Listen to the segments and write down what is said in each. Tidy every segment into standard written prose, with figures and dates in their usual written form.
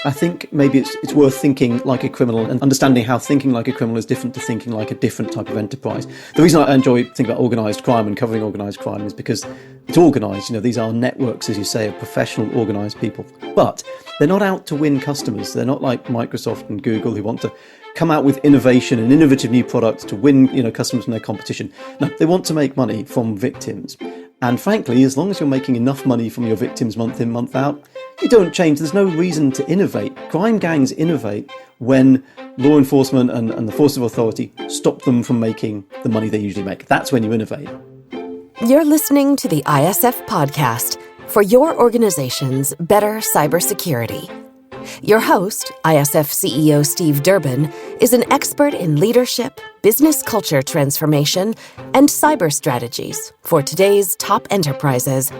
I think maybe it's worth thinking like a criminal and understanding how thinking like a criminal is different to thinking like a different type of enterprise. The reason I enjoy thinking about organised crime and covering organised crime is because it's organised. These are networks, as you say, of professional organised people. But they're not out to win customers. They're not like Microsoft and Google who want to come out with innovation and innovative new products to win, customers from their competition. No, they want to make money from victims. And frankly, as long as you're making enough money from your victims month in, month out, you don't change. There's no reason to innovate. Crime gangs innovate when law enforcement and the force of authority stop them from making the money they usually make. That's when you innovate. You're listening to the ISF podcast for your organization's better cybersecurity. Your host, ISF CEO Steve Durbin, is an expert in leadership, business culture transformation, and cyber strategies for today's top enterprises.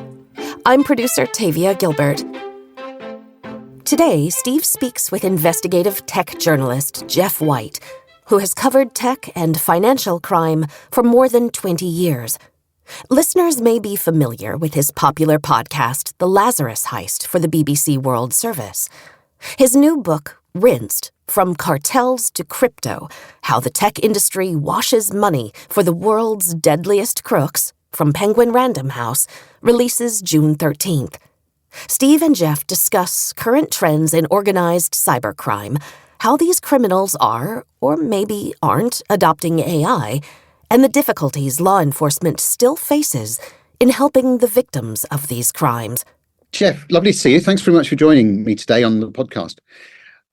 I'm producer Tavia Gilbert. Today, Steve speaks with investigative tech journalist Geoff White, who has covered tech and financial crime for more than 20 years. Listeners may be familiar with his popular podcast, The Lazarus Heist, for the BBC World Service. His new book, Rinsed, From Cartels to Crypto, How the Tech Industry Washes Money for the World's Deadliest Crooks, from Penguin Random House, releases June 13th. Steve and Geoff discuss current trends in organized cybercrime, how these criminals are, or maybe aren't, adopting AI, and the difficulties law enforcement still faces in helping the victims of these crimes. Geoff, lovely to see you. Thanks very much for joining me today on the podcast.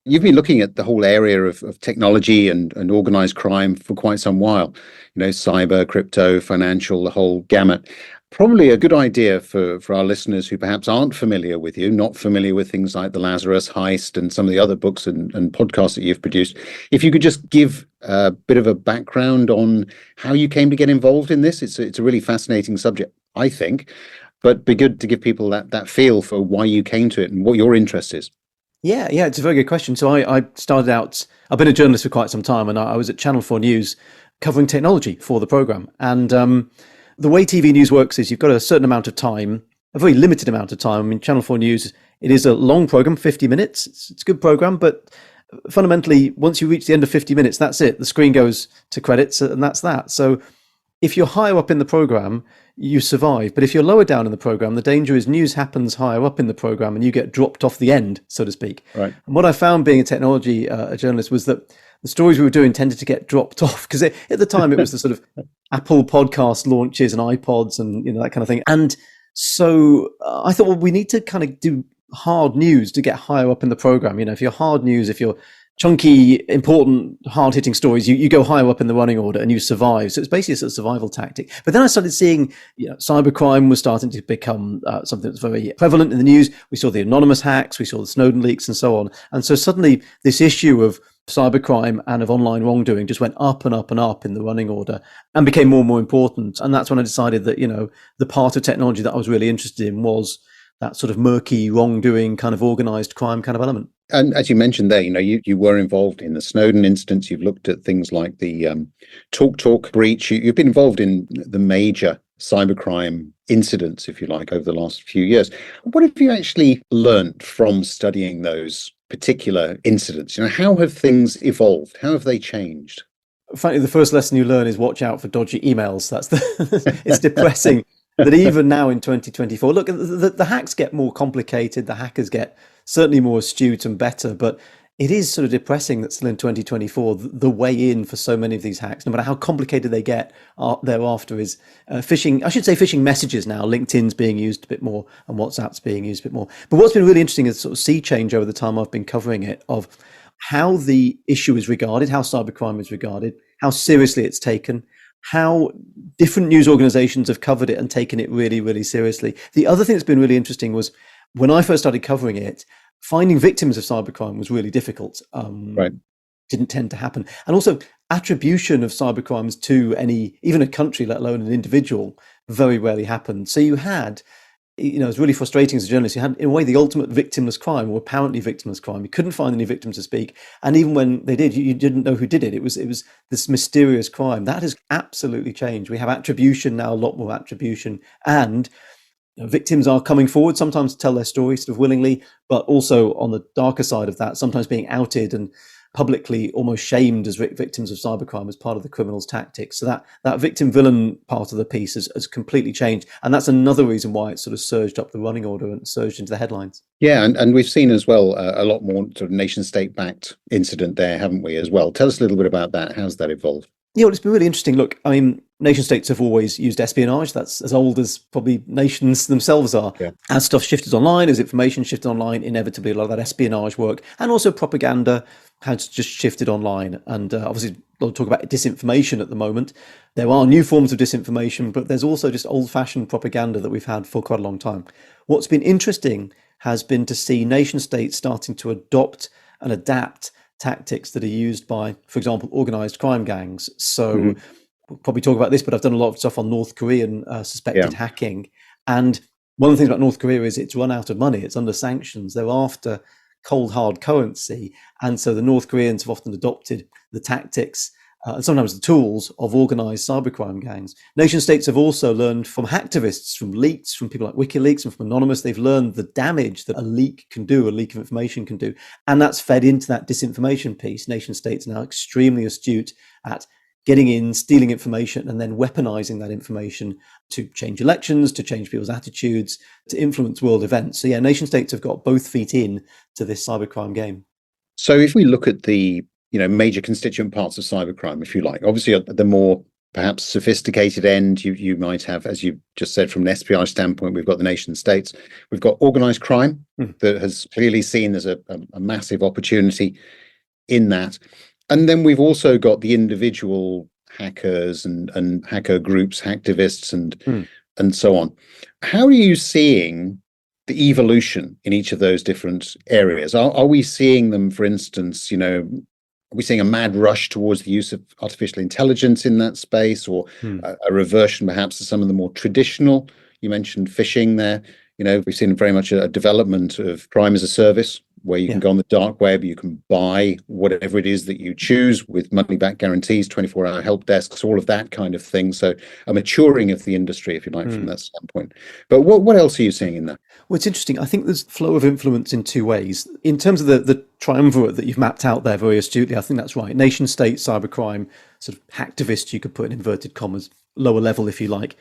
You've been looking at the whole area of technology and organized crime for quite some while. Cyber, crypto, financial, the whole gamut. Probably a good idea for our listeners who perhaps aren't familiar with you, not familiar with things like The Lazarus Heist and some of the other books and podcasts that you've produced. If you could just give a bit of a background on how you came to get involved in this. It's a really fascinating subject, I think, but be good to give people that feel for why you came to it and what your interest is. Yeah, it's a very good question. So I started out, I've been a journalist for quite some time, and I was at Channel 4 News covering technology for the programme. And the way TV news works is you've got a certain amount of time, a very limited amount of time. I mean, Channel 4 News, it is a long programme, 50 minutes. It's a good programme, but fundamentally, once you reach the end of 50 minutes, that's it. The screen goes to credits, and that's that. So if you're higher up in the programme, you survive. But if you're lower down in the programme, the danger is news happens higher up in the programme and you get dropped off the end, so to speak. Right. And what I found being a technology a journalist was that the stories we were doing tended to get dropped off because at the time it was the sort of Apple podcast launches and iPods and that kind of thing. And so I thought, well, we need to kind of do hard news to get higher up in the programme. If you're hard news, if you're chunky, important, hard-hitting stories, you go higher up in the running order and you survive. So it's basically a sort of survival tactic. But then I started seeing, cybercrime was starting to become something that's very prevalent in the news. We saw the anonymous hacks, we saw the Snowden leaks and so on. And so suddenly this issue of cybercrime and of online wrongdoing just went up and up and up in the running order and became more and more important. And that's when I decided that, the part of technology that I was really interested in was that sort of murky wrongdoing kind of organized crime kind of element. And as you mentioned there, you were involved in the Snowden instance. You've looked at things like the TalkTalk breach. You've been involved in the major cybercrime incidents, if you like, over the last few years. What have you actually learned from studying those particular incidents? How have things evolved? How have they changed? Frankly, the first lesson you learn is watch out for dodgy emails. It's depressing that even now in 2024, look, the hacks get more complicated. The hackers get certainly more astute and better, but it is sort of depressing that still in 2024, the way in for so many of these hacks, no matter how complicated they get thereafter, is phishing. I should say phishing messages now. LinkedIn's being used a bit more and WhatsApp's being used a bit more. But what's been really interesting is sort of sea change over the time I've been covering it of how the issue is regarded, how cybercrime is regarded, how seriously it's taken, how different news organizations have covered it and taken it really, really seriously. The other thing that's been really interesting was when I first started covering it, finding victims of cybercrime was really difficult. Right. Didn't tend to happen. And also attribution of cybercrimes to even a country, let alone an individual, very rarely happened. So you had, it was really frustrating as a journalist. You had, in a way, the ultimate victimless crime, or apparently victimless crime. You couldn't find any victims to speak. And even when they did, you didn't know who did it. It was this mysterious crime. That has absolutely changed. We have attribution now, a lot more attribution. And victims are coming forward sometimes to tell their story sort of willingly, but also on the darker side of that, sometimes being outed and publicly almost shamed as victims of cybercrime as part of the criminal's tactics. So that victim-villain part of the piece has completely changed. And that's another reason why it's sort of surged up the running order and surged into the headlines. Yeah, and we've seen as well a lot more sort of nation-state-backed incident there, haven't we, as well? Tell us a little bit about that. How's that evolved? Yeah, well, it's been really interesting. Look, I mean, nation states have always used espionage. That's as old as probably nations themselves are. Yeah. As stuff shifted online, as information shifted online, inevitably a lot of that espionage work and also propaganda has just shifted online. And obviously, we'll talk about disinformation at the moment. There are new forms of disinformation, but there's also just old-fashioned propaganda that we've had for quite a long time. What's been interesting has been to see nation states starting to adopt and adapt tactics that are used by, for example, organized crime gangs. So we'll probably talk about this, but I've done a lot of stuff on North Korean suspected hacking. And one of the things about North Korea is it's run out of money. It's under sanctions. They're after cold, hard currency. And so the North Koreans have often adopted the tactics and sometimes the tools of organized cybercrime gangs. Nation states have also learned from hacktivists, from leaks, from people like WikiLeaks and from Anonymous. They've learned the damage that a leak can do, a leak of information can do. And that's fed into that disinformation piece. Nation states are now extremely astute at getting in, stealing information, and then weaponizing that information to change elections, to change people's attitudes, to influence world events. So yeah, nation states have got both feet in to this cybercrime game. So if we look at the major constituent parts of cybercrime, if you like, obviously at the more perhaps sophisticated end, you might have, as you just said, from an espionage standpoint, we've got the nation states, we've got organized crime that has clearly seen there's a massive opportunity in that. And then we've also got the individual hackers and hacker groups, hacktivists and so on. How are you seeing the evolution in each of those different areas? Are we seeing them, for instance, are we seeing a mad rush towards the use of artificial intelligence in that space, or a reversion perhaps to some of the more traditional? You mentioned phishing there. We've seen very much a development of crime as a service, where you can go on the dark web, you can buy whatever it is that you choose with money-back guarantees, 24-hour help desks, all of that kind of thing. So a maturing of the industry, if you like, from that standpoint. But what else are you seeing in that? Well, it's interesting. I think there's flow of influence in two ways. In terms of the triumvirate that you've mapped out there very astutely, I think that's right. Nation state, cybercrime, sort of hacktivists, you could put in inverted commas, lower level, if you like.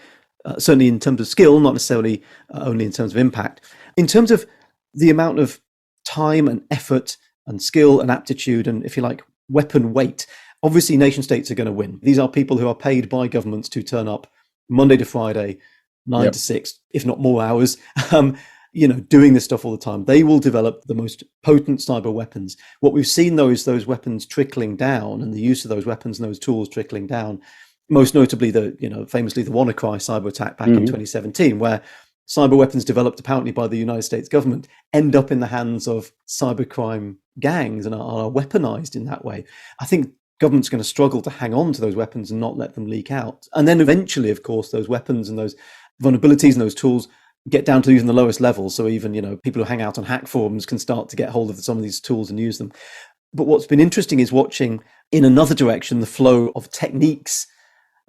Certainly in terms of skill, not necessarily only in terms of impact. In terms of the amount of time and effort and skill and aptitude and, if you like, weapon weight, obviously nation states are going to win. These are people who are paid by governments to turn up Monday to Friday, 9 to 6, if not more hours, doing this stuff all the time. They will develop the most potent cyber weapons. What we've seen, though, is those weapons trickling down and the use of those weapons and those tools trickling down. Most notably, famously the WannaCry cyber attack back in 2017, where cyber weapons developed apparently by the United States government end up in the hands of cybercrime gangs and are weaponized in that way. I think government's going to struggle to hang on to those weapons and not let them leak out. And then eventually, of course, those weapons and those vulnerabilities and those tools get down to even the lowest levels. So even, people who hang out on hack forums can start to get hold of some of these tools and use them. But what's been interesting is watching in another direction the flow of techniques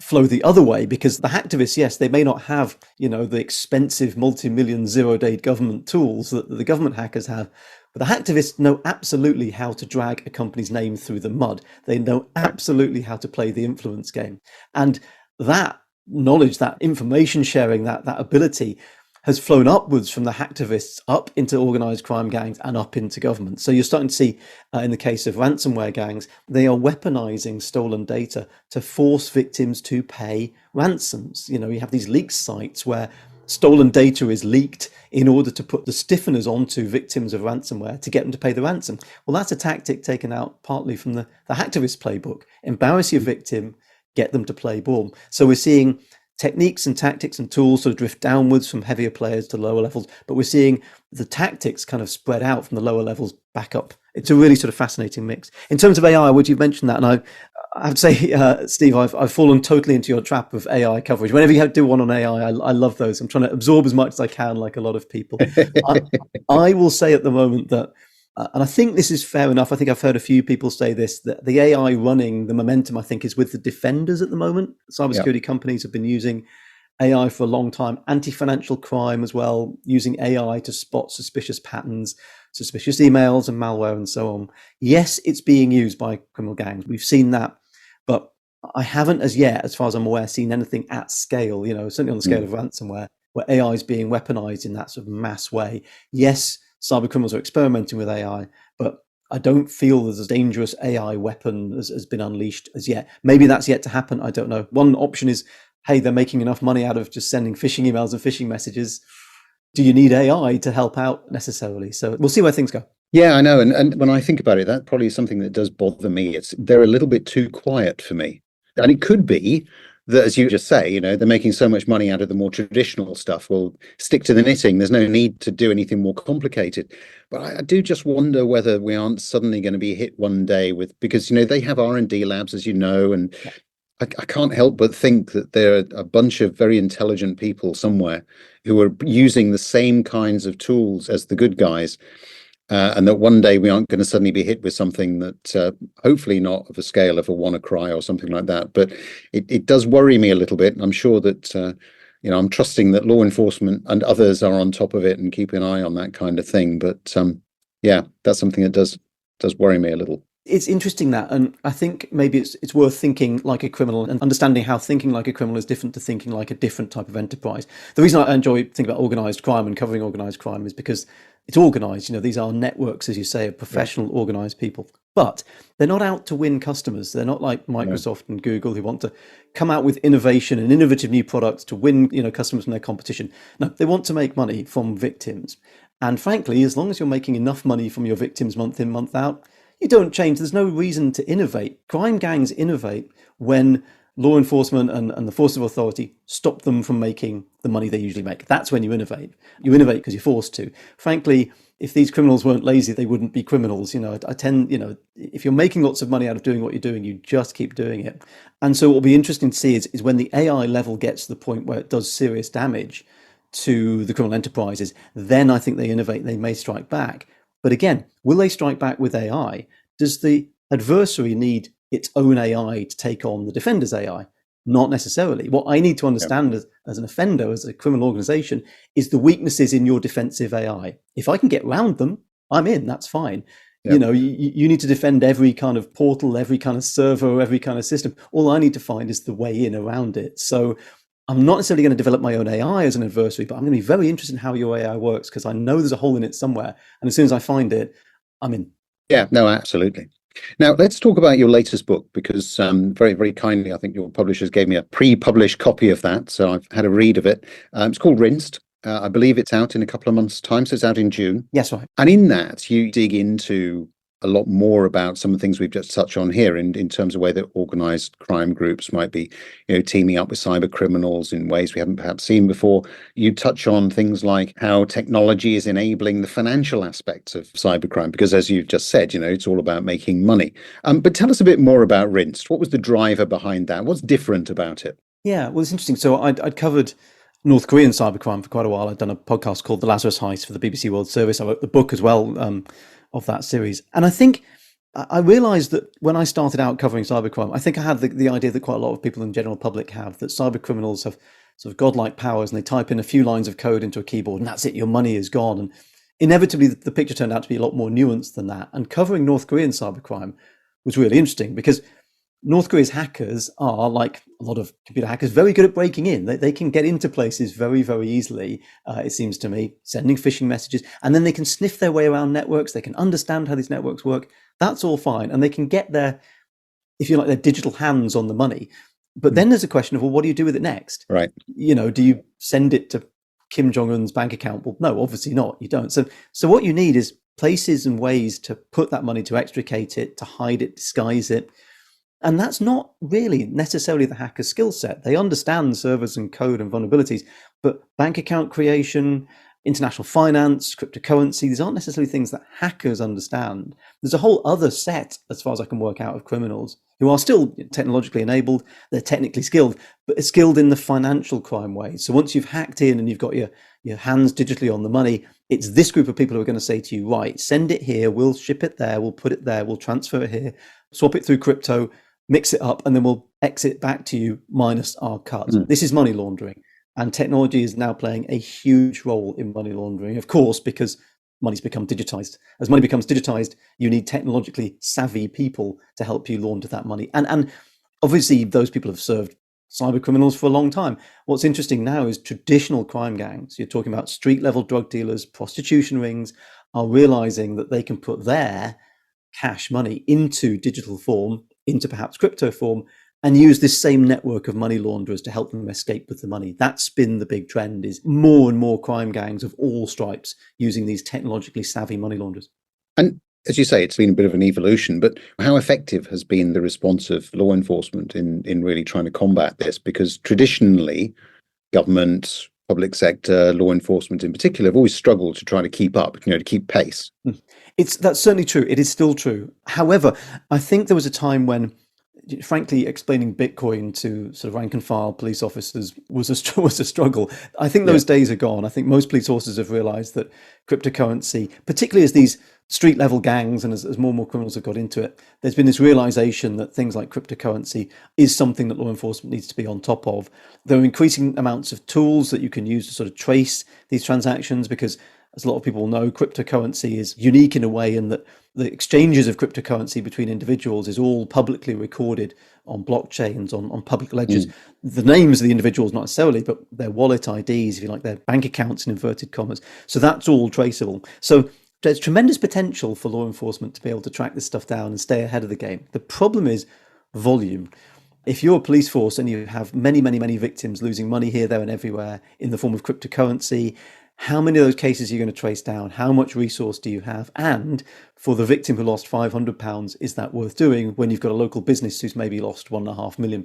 flow the other way, because the hacktivists, yes, they may not have, the expensive multi-million zero-day government tools that the government hackers have, but the hacktivists know absolutely how to drag a company's name through the mud. They know absolutely how to play the influence game. And that knowledge, that information sharing, that ability has flown upwards from the hacktivists up into organized crime gangs and up into government. So you're starting to see, in the case of ransomware gangs, they are weaponizing stolen data to force victims to pay ransoms. You have these leak sites where stolen data is leaked in order to put the stiffeners onto victims of ransomware to get them to pay the ransom. Well, that's a tactic taken out partly from the hacktivist playbook. Embarrass your victim, get them to play ball. So we're seeing techniques and tactics and tools sort of drift downwards from heavier players to lower levels, but we're seeing the tactics kind of spread out from the lower levels back up. It's a really sort of fascinating mix. In terms of AI, would you mention that? And I have to say, Steve, I've fallen totally into your trap of AI coverage. Whenever you do one on AI, I love those. I'm trying to absorb as much as I can, like a lot of people. I will say at the moment that, and I think this is fair enough, I think I've heard a few people say this, that the AI running the momentum, I think, is with the defenders at the moment. Cybersecurity companies have been using AI for a long time, anti-financial crime as well, using AI to spot suspicious patterns, suspicious emails and malware and so on. Yes, it's being used by criminal gangs. We've seen that, but I haven't as yet, as far as I'm aware, seen anything at scale, certainly on the scale of ransomware, where AI is being weaponized in that sort of mass way. Yes, cyber criminals are experimenting with AI, but I don't feel there's a dangerous AI weapon has been unleashed as yet. Maybe that's yet to happen. I don't know. One option is, hey, they're making enough money out of just sending phishing emails and phishing messages. Do you need AI to help out necessarily? So we'll see where things go. Yeah, I know. And when I think about it, that probably is something that does bother me. They're a little bit too quiet for me. And it could be that, as you just say, they're making so much money out of the more traditional stuff. Well, stick to the knitting. There's no need to do anything more complicated. But I do just wonder whether we aren't suddenly going to be hit one day because, they have R&D labs, as you know, and I can't help but think that there are a bunch of very intelligent people somewhere who are using the same kinds of tools as the good guys. And that one day we aren't going to suddenly be hit with something that hopefully not of a scale of a WannaCry or something like that. But it does worry me a little bit. I'm sure that, I'm trusting that law enforcement and others are on top of it and keep an eye on that kind of thing. But yeah, that's something that does worry me a little. It's interesting that, and I think maybe it's worth thinking like a criminal and understanding how thinking like a criminal is different to thinking like a different type of enterprise. The reason I enjoy thinking about organised crime and covering organised crime is because it's organised. These are networks, as you say, of professional organised people, but they're not out to win customers. They're not like Microsoft and Google who want to come out with innovation and innovative new products to win, customers from their competition. No, they want to make money from victims. And frankly, as long as you're making enough money from your victims month in, month out, you don't change. There's no reason to innovate. Crime gangs innovate when law enforcement and the force of authority stop them from making the money they usually make. That's when you innovate. You innovate because you're forced to. Frankly, if these criminals weren't lazy, they wouldn't be criminals. If you're making lots of money out of doing what you're doing, you just keep doing it. And so what will be interesting to see is when the AI level gets to the point where it does serious damage to the criminal enterprises, then I think they innovate, they may strike back. But again, will they strike back with AI? Does the adversary need its own AI to take on the defender's AI? Not necessarily. What I need to understand as an offender, as a criminal organization, is the weaknesses in your defensive AI. If I can get around them, I'm in, that's fine. Yep. You need to defend every kind of portal, every kind of server, every kind of system. All I need to find is the way in around it. So I'm not necessarily going to develop my own AI as an adversary, but I'm going to be very interested in how your AI works because I know there's a hole in it somewhere. And as soon as I find it, I'm in. Yeah, no, absolutely. Now, let's talk about your latest book because very, very kindly, I think your publishers gave me a pre-published copy of that. So I've had a read of it. It's called Rinsed. I believe it's out in a couple of months' time. So it's out in June. Yes, right. And in that, you dig into a lot more about some of the things we've just touched on here in terms of way that organized crime groups might be, teaming up with cyber criminals in ways we haven't perhaps seen before. You touch on things like how technology is enabling the financial aspects of cybercrime, because as you've just said, it's all about making money. But tell us a bit more about Rinsed. What was the driver behind that? What's different about it? Yeah, well, it's interesting. So I'd covered North Korean cybercrime for quite a while. I'd done a podcast called The Lazarus Heist for the BBC World Service. I wrote the book as well of that series. And I think I realized that when I started out covering cybercrime, I think I had the idea that quite a lot of people in the general public have, that cyber criminals have sort of godlike powers and they type in a few lines of code into a keyboard and that's it, your money is gone. And inevitably the picture turned out to be a lot more nuanced than that. And covering North Korean cybercrime was really interesting because North Korea's hackers are, like a lot of computer hackers, very good at breaking in. They can get into places very, very easily, it seems to me, sending phishing messages, and then they can sniff their way around networks. They can understand how these networks work. That's all fine. And they can get their, if you like, their digital hands on the money. But then there's a question of, well, what do you do with it next? Right. Do you send it to Kim Jong-un's bank account? Well, no, obviously not. You don't. So what you need is places and ways to put that money, to extricate it, to hide it, disguise it. And that's not really necessarily the hacker's skill set. They understand servers and code and vulnerabilities, but bank account creation, international finance, cryptocurrency, these aren't necessarily things that hackers understand. There's a whole other set, as far as I can work out, of criminals who are still technologically enabled, they're technically skilled, but are skilled in the financial crime way. So once you've hacked in and you've got your hands digitally on the money, it's this group of people who are going to say to you, right, send it here, we'll ship it there, we'll put it there, we'll transfer it here, swap it through crypto, mix it up, and then we'll exit back to you minus our cut. This is money laundering. And technology is now playing a huge role in money laundering, of course, because money's become digitized. As money becomes digitized, you need technologically savvy people to help you launder that money. And obviously, those people have served cyber criminals for a long time. What's interesting now is traditional crime gangs, you're talking about street level drug dealers, prostitution rings, are realizing that they can put their cash money into digital form, into perhaps crypto form, and use this same network of money launderers to help them escape with the money. That's been the big trend, is more and more crime gangs of all stripes using these technologically savvy money launderers. And as you say, it's been a bit of an evolution, but how effective has been the response of law enforcement in really trying to combat this? Because traditionally, government, public sector, law enforcement in particular, have always struggled to try to keep up, to keep pace. That's certainly true. It is still true. However, I think there was a time when, frankly, explaining Bitcoin to sort of rank and file police officers was a struggle. I think those days are gone. I think most police officers have realized that cryptocurrency, particularly as these street level gangs and as more and more criminals have got into it, there's been this realization that things like cryptocurrency is something that law enforcement needs to be on top of. There are increasing amounts of tools that you can use to sort of trace these transactions, because as a lot of people know, cryptocurrency is unique in a way in that the exchanges of cryptocurrency between individuals is all publicly recorded on blockchains, on public ledgers. The names of the individuals, not necessarily, but their wallet IDs, if you like, their bank accounts in inverted commas. So that's all traceable. So there's tremendous potential for law enforcement to be able to track this stuff down and stay ahead of the game. The problem is volume. If you're a police force and you have many, many, many victims losing money here, there, and everywhere in the form of cryptocurrency, how many of those cases are you going to trace down? How much resource do you have? And for the victim who lost £500, is that worth doing when you've got a local business who's maybe lost £1.5 million?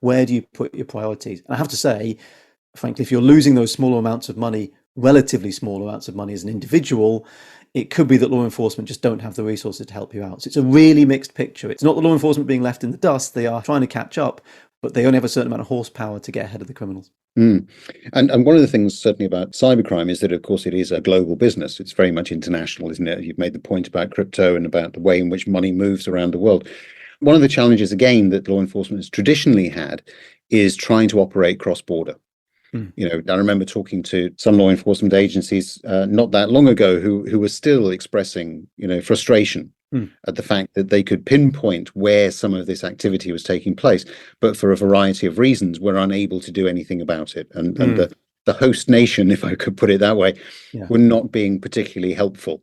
Where do you put your priorities? And I have to say, frankly, if you're losing those smaller amounts of money, relatively small amounts of money as an individual, it could be that law enforcement just don't have the resources to help you out. So it's a really mixed picture. It's not the law enforcement being left in the dust. They are trying to catch up, but they only have a certain amount of horsepower to get ahead of the criminals. And one of the things certainly about cybercrime is that, of course, it is a global business. It's very much international, isn't it? You've made the point about crypto and about the way in which money moves around the world. One of the challenges, again, that law enforcement has traditionally had is trying to operate cross-border. I remember talking to some law enforcement agencies not that long ago who were still expressing, frustration at the fact that they could pinpoint where some of this activity was taking place, but for a variety of reasons were unable to do anything about it. And the host nation, if I could put it that way, were not being particularly helpful.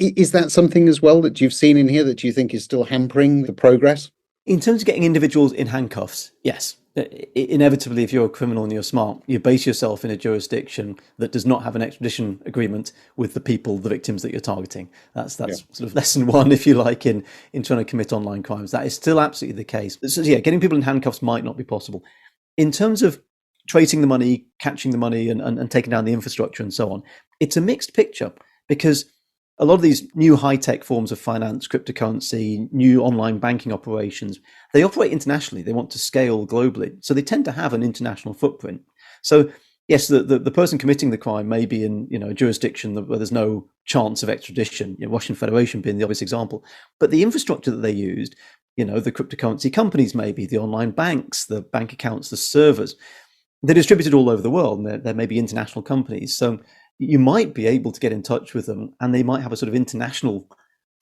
Is that something as well that you've seen in here that you think is still hampering the progress? In terms of getting individuals in handcuffs, yes. Inevitably, if you're a criminal and you're smart, you base yourself in a jurisdiction that does not have an extradition agreement with the victims that you're targeting. That's sort of lesson one, if you like, in trying to commit online crimes. That is still absolutely the case. So getting people in handcuffs might not be possible. In terms of tracing the money, catching the money, and taking down the infrastructure and so on, it's a mixed picture, because a lot of these new high-tech forms of finance, cryptocurrency, new online banking operations, they operate internationally. They want to scale globally. So they tend to have an international footprint. So yes, the person committing the crime may be in a jurisdiction where there's no chance of extradition, Washington Federation being the obvious example. But the infrastructure that they used, the cryptocurrency companies, maybe the online banks, the bank accounts, the servers, they're distributed all over the world, and there may be international companies. So you might be able to get in touch with them, and they might have a sort of international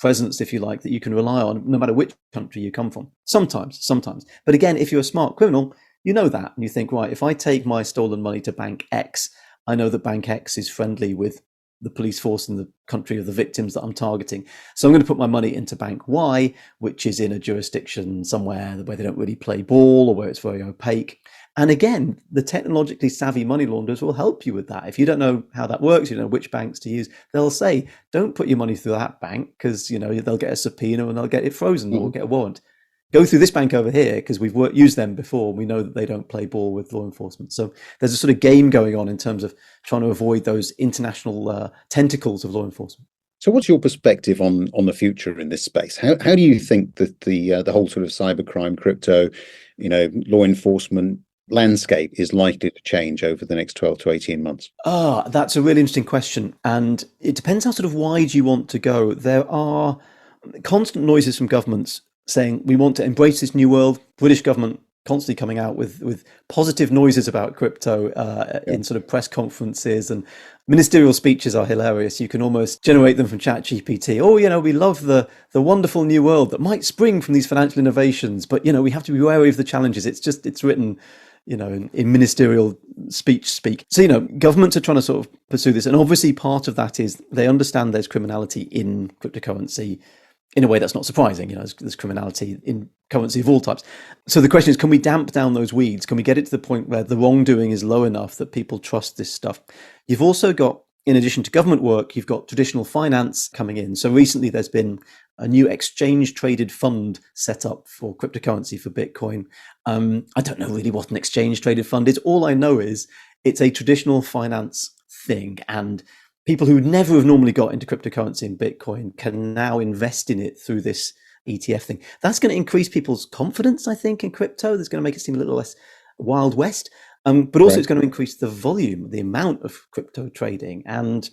presence, if you like, that you can rely on no matter which country you come from. Sometimes. But again, if you're a smart criminal, you know that, and you think, right, if I take my stolen money to Bank X, I know that Bank X is friendly with the police force in the country of the victims that I'm targeting. So I'm going to put my money into Bank Y, which is in a jurisdiction somewhere where they don't really play ball or where it's very opaque. And again, the technologically savvy money launderers will help you with that. If you don't know how that works, you don't know which banks to use, they'll say, don't put your money through that bank, because they'll get a subpoena and they'll get it frozen or get a warrant. Go through this bank over here, because we've used them before. We know that they don't play ball with law enforcement. So there's a sort of game going on in terms of trying to avoid those international tentacles of law enforcement. So what's your perspective on the future in this space? How do you think that the whole sort of cybercrime, crypto, law enforcement landscape is likely to change over the next 12 to 18 months? That's a really interesting question. And it depends how sort of wide you want to go. There are constant noises from governments saying we want to embrace this new world. British government constantly coming out with positive noises about crypto in sort of press conferences, and ministerial speeches are hilarious. You can almost generate them from ChatGPT. Oh, we love the wonderful new world that might spring from these financial innovations, but we have to be wary of the challenges. It's written in ministerial speak. So, governments are trying to sort of pursue this. And obviously part of that is they understand there's criminality in cryptocurrency in a way that's not surprising. There's criminality in currency of all types. So the question is, can we damp down those weeds? Can we get it to the point where the wrongdoing is low enough that people trust this stuff? You've also got, in addition to government work, you've got traditional finance coming in. So recently there's been a new exchange traded fund set up for cryptocurrency, for Bitcoin. I don't know really what an exchange traded fund is. All I know is it's a traditional finance thing, and people who would never have normally got into cryptocurrency and Bitcoin can now invest in it through this ETF thing. That's going to increase people's confidence, I think, in crypto. That's going to make it seem a little less Wild West. But also it's going to increase the volume, the amount of crypto trading. And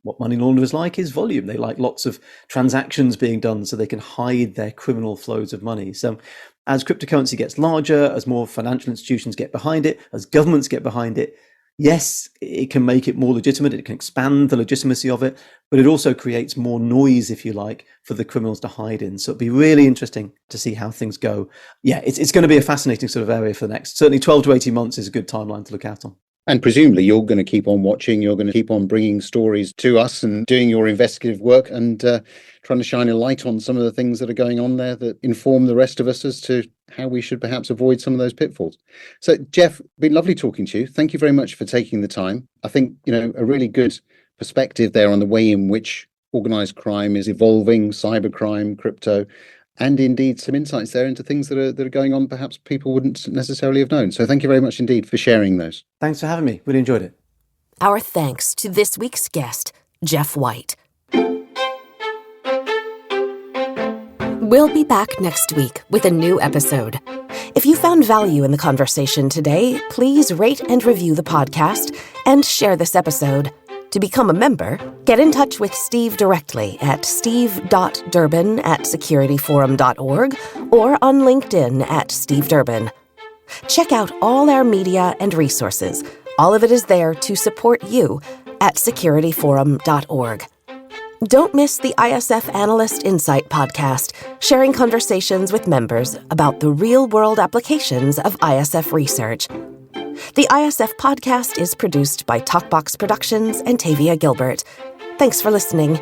what money launderers like is volume. They like lots of transactions being done so they can hide their criminal flows of money. So as cryptocurrency gets larger, as more financial institutions get behind it, as governments get behind it, yes, it can make it more legitimate. It can expand the legitimacy of it, but it also creates more noise, if you like, for the criminals to hide in. So it'd be really interesting to see how things go. Yeah, it's going to be a fascinating sort of area for the next, certainly 12 to 18 months is a good timeline to look out on. And presumably you're going to keep on watching, you're going to keep on bringing stories to us and doing your investigative work and trying to shine a light on some of the things that are going on there that inform the rest of us as to how we should perhaps avoid some of those pitfalls. So, Geoff, been lovely talking to you. Thank you very much for taking the time. I think, a really good perspective there on the way in which organised crime is evolving, cybercrime, crypto, and indeed some insights there into things that are going on perhaps people wouldn't necessarily have known. So thank you very much indeed for sharing those. Thanks for having me. Really enjoyed it. Our thanks to this week's guest, Geoff White. We'll be back next week with a new episode. If you found value in the conversation today, please rate and review the podcast and share this episode. To become a member, get in touch with Steve directly at steve.durbin@securityforum.org or on LinkedIn at Steve Durbin. Check out all our media and resources. All of it is there to support you at securityforum.org. Don't miss the ISF Analyst Insight podcast, sharing conversations with members about the real-world applications of ISF research. The ISF podcast is produced by Talkbox Productions and Tavia Gilbert. Thanks for listening.